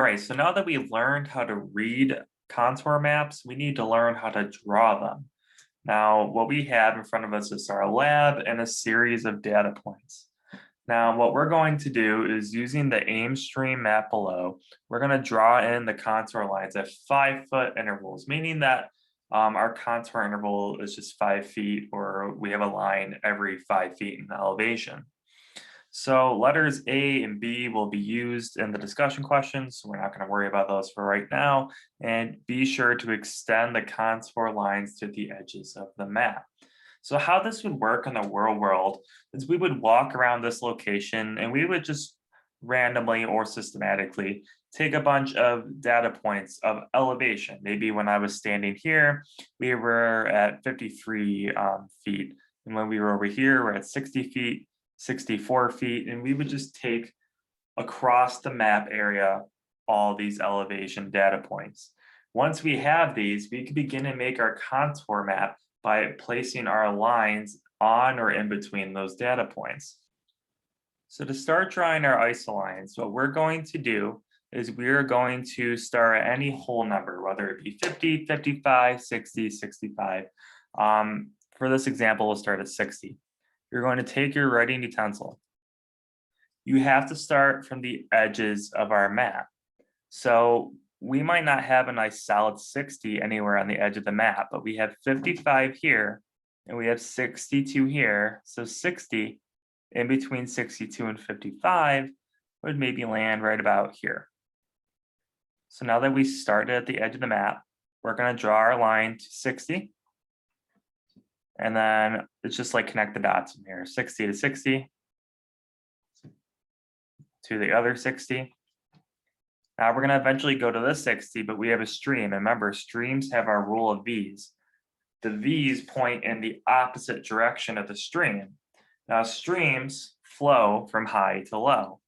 All right, so now that we learned how to read contour maps, we need to learn how to draw them. Now, what we have in front of us is our lab and a series of data points. Now, what we're going to do is using the aim-stream map below, we're going to draw in the contour lines at 5-foot intervals, meaning that our contour interval is just 5 feet, or we have a line every 5 feet in elevation. So letters A and B will be used in the discussion questions. So we're not going to worry about those for right now. And be sure to extend the contour lines to the edges of the map. So how this would work in the real world is we would walk around this location and we would just randomly or systematically take a bunch of data points of elevation. Maybe when I was standing here, we were at 53 feet. And when we were over here, we're at 60 feet. 64 feet, and we would just take across the map area all these elevation data points. Once we have these, we can begin to make our contour map by placing our lines on or in between those data points. So to start drawing our isolines, what we're going to do is we're going to start at any whole number, whether it be 50, 55, 60, 65. For this example, we'll start at 60. You're going to take your writing utensil. You have to start from the edges of our map. So we might not have a nice solid 60 anywhere on the edge of the map, but we have 55 here and we have 62 here. So 60 in between 62 and 55 would maybe land right about here. So now that we started at the edge of the map, we're going to draw our line to 60. And then it's just like connect the dots from here, 60 to 60 to the other 60. Now we're going to eventually go to this 60, but we have a stream. And remember, streams have our rule of V's. The V's point in the opposite direction of the stream. Now streams flow from high to low.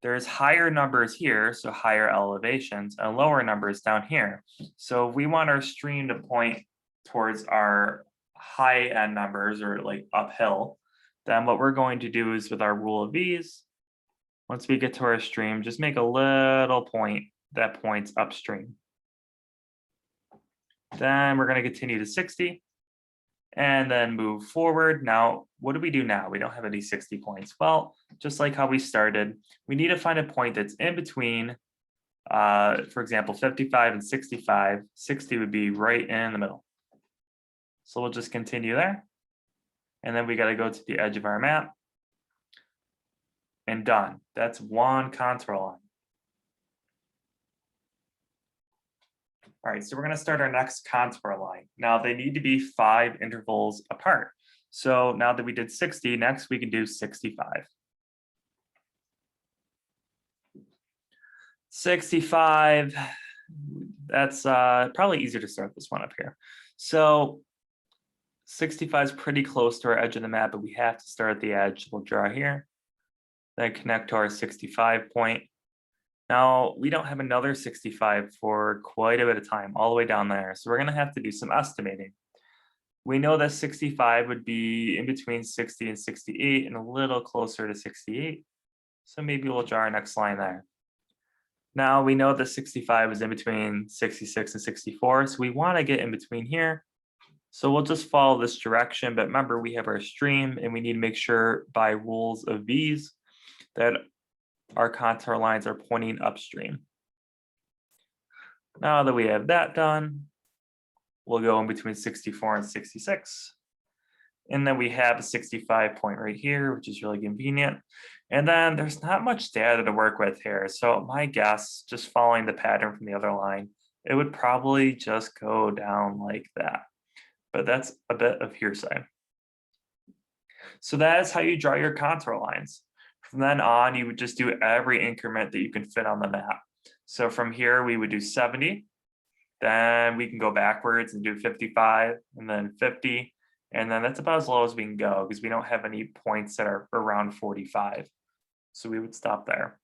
There's higher numbers here, so higher elevations, and lower numbers down here. So if we want our stream to point towards our high end numbers or like uphill, then what we're going to do is with our rule of V's, once we get to our stream, just make a little point that points upstream. Then we're going to continue to 60 and then move forward. Now, what do we do now? We don't have any 60 points. Well, just like how we started, we need to find a point that's in between, for example, 55 and 65. 60 would be right in the middle. So we'll just continue there. And then we got to go to the edge of our map. And done. That's one contour line. All right, so we're going to start our next contour line. Now they need to be 5 intervals apart. So now that we did 60, next we can do 65. 65, that's probably easier to start this one up here. So 65 is pretty close to our edge of the map, but we have to start at the edge. We'll draw here, then connect to our 65 point. Now, we don't have another 65 for quite a bit of time, all the way down there. So we're going to have to do some estimating. We know that 65 would be in between 60 and 68 and a little closer to 68. So maybe we'll draw our next line there. Now we know that 65 is in between 66 and 64. So we want to get in between here. So we'll just follow this direction, but remember we have our stream and we need to make sure by rules of V's that our contour lines are pointing upstream. Now that we have that done, we'll go in between 64 and 66. And then we have a 65 point right here, which is really convenient. And then there's not much data to work with here. So my guess, just following the pattern from the other line, it would probably just go down like that. But that's a bit of hearsay. So that is how you draw your contour lines. From then on, you would just do every increment that you can fit on the map. So from here, we would do 70. Then we can go backwards and do 55 and then 50. And then that's about as low as we can go because we don't have any points that are around 45. So we would stop there.